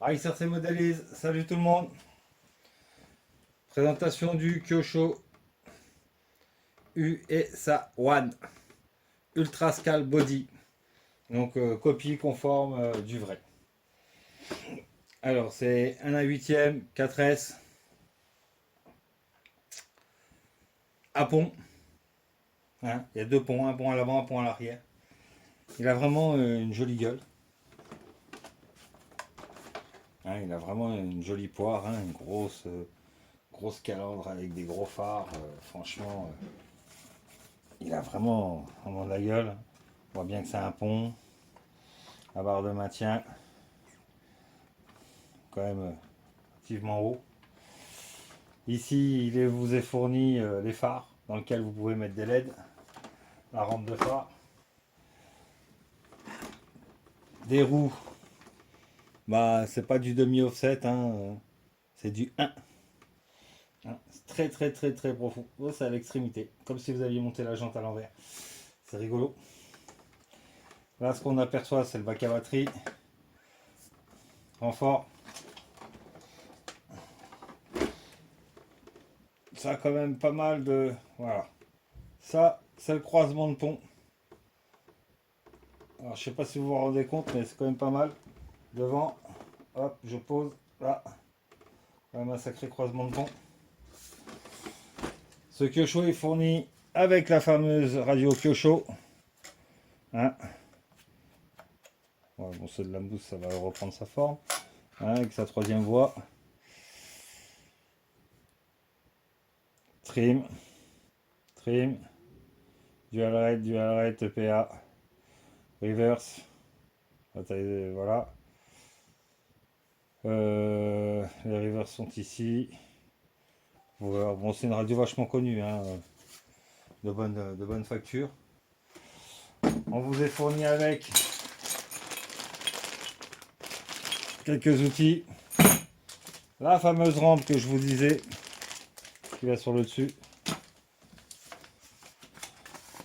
Racer se modélise, salut tout le monde. Présentation du Kyosho USA One Ultra Scale Body. Donc copie conforme du vrai. Alors c'est un 1/8e 4S à pont. Hein, il y a deux ponts, un pont à l'avant, un pont à l'arrière. Il a vraiment une jolie gueule. Hein, il a vraiment une jolie poire, hein, une grosse calandre avec des gros phares. Franchement, il a vraiment de la gueule. On voit bien que c'est un pont. La barre de maintien, quand même relativement haut. Ici, il vous est fourni les phares dans lesquels vous pouvez mettre des LED, la rampe de phare, des roues. Bah, c'est pas du demi-offset, hein, c'est du 1. Hein, c'est très profond. Oh, c'est à l'extrémité, comme si vous aviez monté la jante à l'envers. C'est rigolo. Là, ce qu'on aperçoit, c'est le bac à batterie. Renfort. Ça a quand même pas mal de... Voilà. Ça, c'est le croisement de pont. Alors, je sais pas si vous vous rendez compte, mais c'est quand même pas mal. Devant, hop, je pose, là. Quand même un sacré croisement de pont. Ce Kyosho est fourni avec la fameuse radio Kyosho. Hein. Ouais, bon, c'est de la mousse, ça va reprendre sa forme. Hein, avec sa troisième voie. Trim. Trim. Dual rate, EPA. Reverse. Voilà. Les reverse sont ici. Voilà. Bon, c'est une radio vachement connue, hein, de bonne facture. On vous est fourni avec quelques outils. La fameuse rampe que je vous disais, qui va sur le dessus.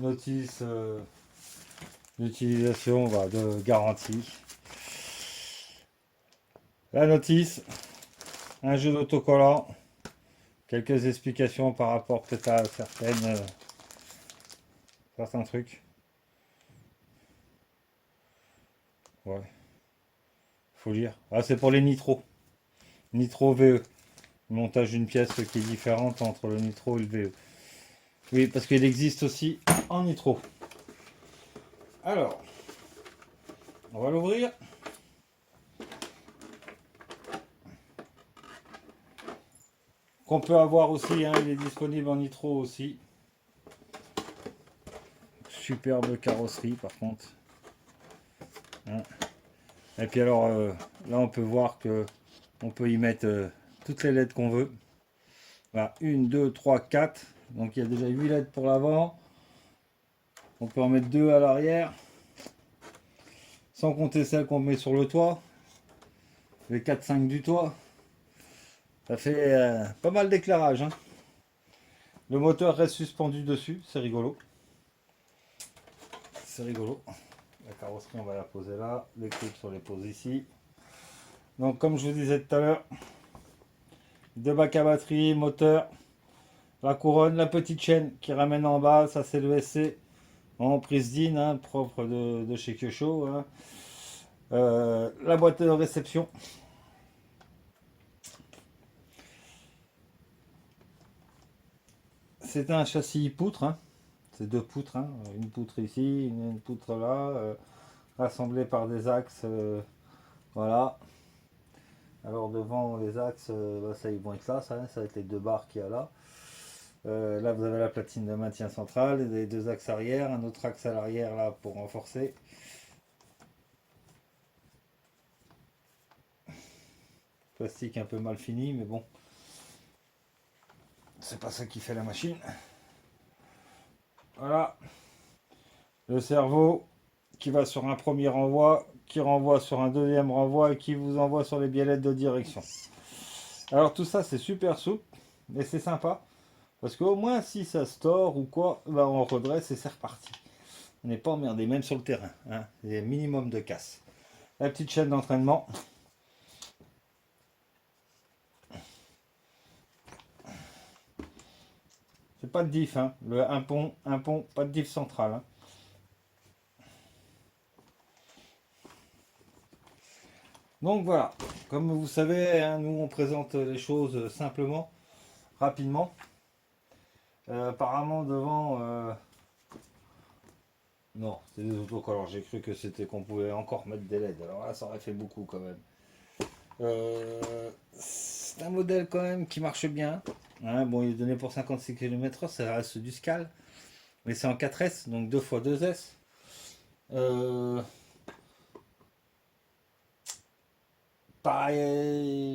Notice d'utilisation, de garantie. La notice, un jeu d'autocollant, quelques explications par rapport peut-être à certains trucs. Ouais, faut lire. Ah, c'est pour les nitros. Nitro VE. Le montage d'une pièce qui est différente entre le nitro et le VE. Oui, parce qu'il existe aussi en nitro. Alors, on va l'ouvrir. Qu'on peut avoir aussi, hein, il est disponible en nitro aussi. Superbe carrosserie par contre. Hein. Et puis alors là on peut voir que on peut y mettre toutes les LED qu'on veut. Voilà, 1, 2, 3, 4. Donc il y a déjà 8 LED pour l'avant. On peut en mettre 2 à l'arrière. Sans compter celles qu'on met sur le toit. Les 4-5 du toit. Ça fait pas mal d'éclairage. Hein. Le moteur reste suspendu dessus, c'est rigolo. C'est rigolo. La carrosserie, on va la poser là. Les clips, on les pose ici. Donc, comme je vous disais tout à l'heure, deux bacs à batterie, moteur, la couronne, la petite chaîne qui ramène en bas. Ça, c'est le SC en prise DIN, hein, propre de chez Kyosho. Hein. La boîte de réception. C'est un châssis poutre. Hein. C'est deux poutres. Hein. Une poutre ici, une poutre là. Rassemblées par des axes. Voilà. Alors devant les axes, ça ils vont être là, ça va être les deux barres qu'il y a là. Là vous avez la platine de maintien centrale, les deux axes arrière, un autre axe à l'arrière là pour renforcer. Plastique un peu mal fini, mais bon, c'est pas ça qui fait la machine. Voilà, le cerveau qui va sur un premier renvoi, qui renvoie sur un deuxième renvoi et qui vous envoie sur les biellettes de direction. Alors tout ça c'est super souple, et c'est sympa. Parce qu'au moins, si ça se tord ou quoi, on redresse et c'est reparti. On n'est pas emmerdé, même sur le terrain. Hein. Il y a un minimum de casse. La petite chaîne d'entraînement. C'est pas de diff, hein. Un pont, pas de diff central, hein. Donc voilà, comme vous savez, hein, nous on présente les choses simplement, rapidement. Apparemment devant, non, c'est des autocollants. J'ai cru que c'était qu'on pouvait encore mettre des LED. Alors là, ça aurait fait beaucoup quand même. C'est un modèle quand même qui marche bien. Hein, bon, il est donné pour 56 km/h, ça reste du Scal. Mais c'est en 4S, donc 2x2S. Pareil,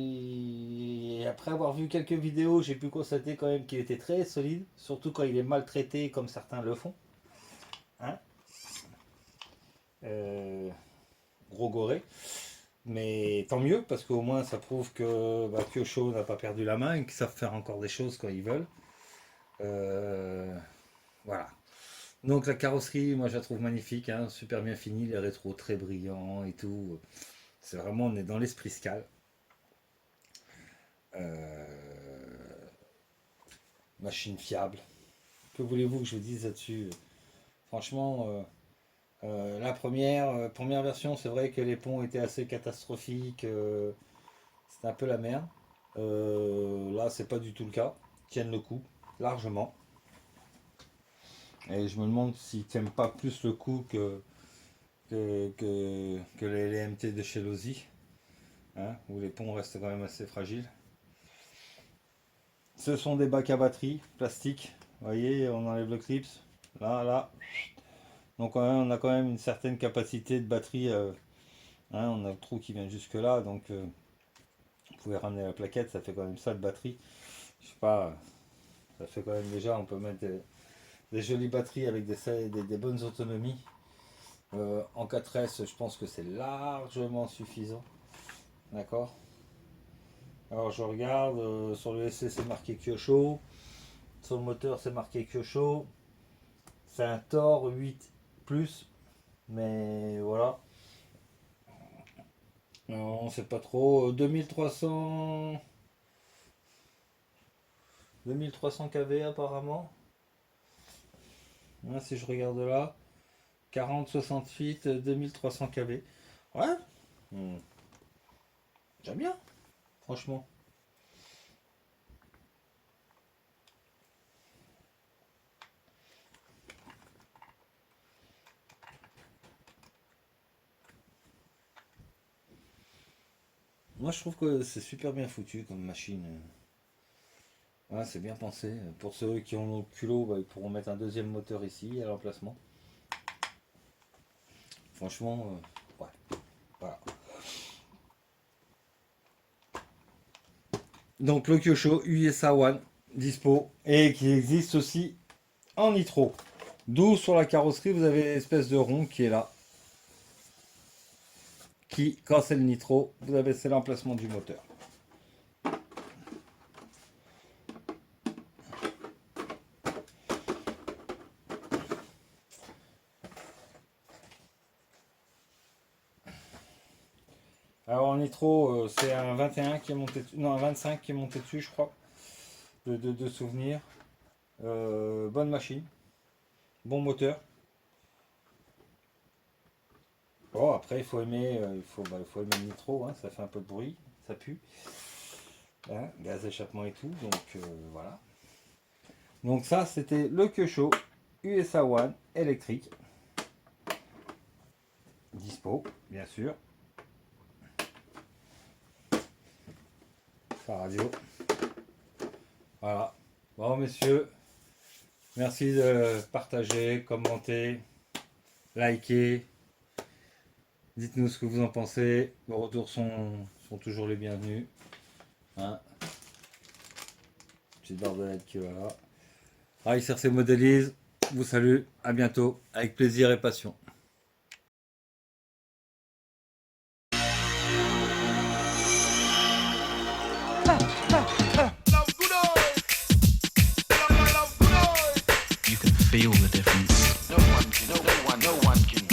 après avoir vu quelques vidéos, j'ai pu constater quand même qu'il était très solide, surtout quand il est maltraité comme certains le font. Hein, gros goré. Mais tant mieux, parce qu'au moins ça prouve que Kyosho n'a pas perdu la main et qu'ils savent faire encore des choses quand ils veulent. Voilà. Donc la carrosserie, moi je la trouve magnifique, hein, super bien finie, les rétros très brillants et tout. C'est vraiment, on est dans l'esprit Scal. Machine fiable. Que voulez-vous que je vous dise là-dessus? Franchement, la première version, c'est vrai que les ponts étaient assez catastrophiques. C'était un peu la merde. Là, c'est pas du tout le cas. Ils tiennent le coup, largement. Et je me demande s'ils tiennent pas plus le coup que les LMT de chez Losi, hein, où les ponts restent quand même assez fragiles. Ce sont des bacs à batterie plastique. Vous voyez, on enlève le clips. Là. Donc on a quand même une certaine capacité de batterie. Hein, on a le trou qui vient jusque là, donc vous pouvez ramener la plaquette, ça fait quand même ça de batterie. Je sais pas, ça fait quand même déjà, on peut mettre des jolies batteries avec des bonnes autonomies. En 4S, je pense que c'est largement suffisant. D'accord. Alors je regarde, sur le essai c'est marqué Kyosho, sur le moteur c'est marqué Kyosho. C'est un Thor 8 plus, mais voilà. Non, on sait pas trop. 2300 kV apparemment. Hein, si je regarde là, 40-68, 2300 kV. Ouais. J'aime bien, franchement. Moi, je trouve que c'est super bien foutu comme machine. Ouais, c'est bien pensé. Pour ceux qui ont le culot, ils pourront mettre un deuxième moteur ici à l'emplacement. Franchement, ouais. Voilà. Donc le Kyosho USA One dispo et qui existe aussi en nitro. D'où sur la carrosserie vous avez l'espèce de rond qui est là. Qui, quand c'est le nitro, vous avez c'est l'emplacement du moteur. Alors en nitro, c'est un 21 qui est monté dessus, non un 25 qui est monté dessus, je crois, de souvenirs. Bonne machine, bon moteur. Bon, après il faut aimer, il faut aimer le nitro, hein, ça fait un peu de bruit, ça pue, hein, gaz d'échappement et tout, donc voilà. Donc ça c'était le Kyosho USA One électrique, dispo bien sûr. Sa radio. Voilà. Bon messieurs, merci de partager, commenter, liker. Dites-nous ce que vous en pensez. Vos retours sont toujours les bienvenus. Hein, petite bordelette qui va là. ICRC Modélise vous salue. À bientôt. Avec plaisir et passion. You can feel the difference. No one can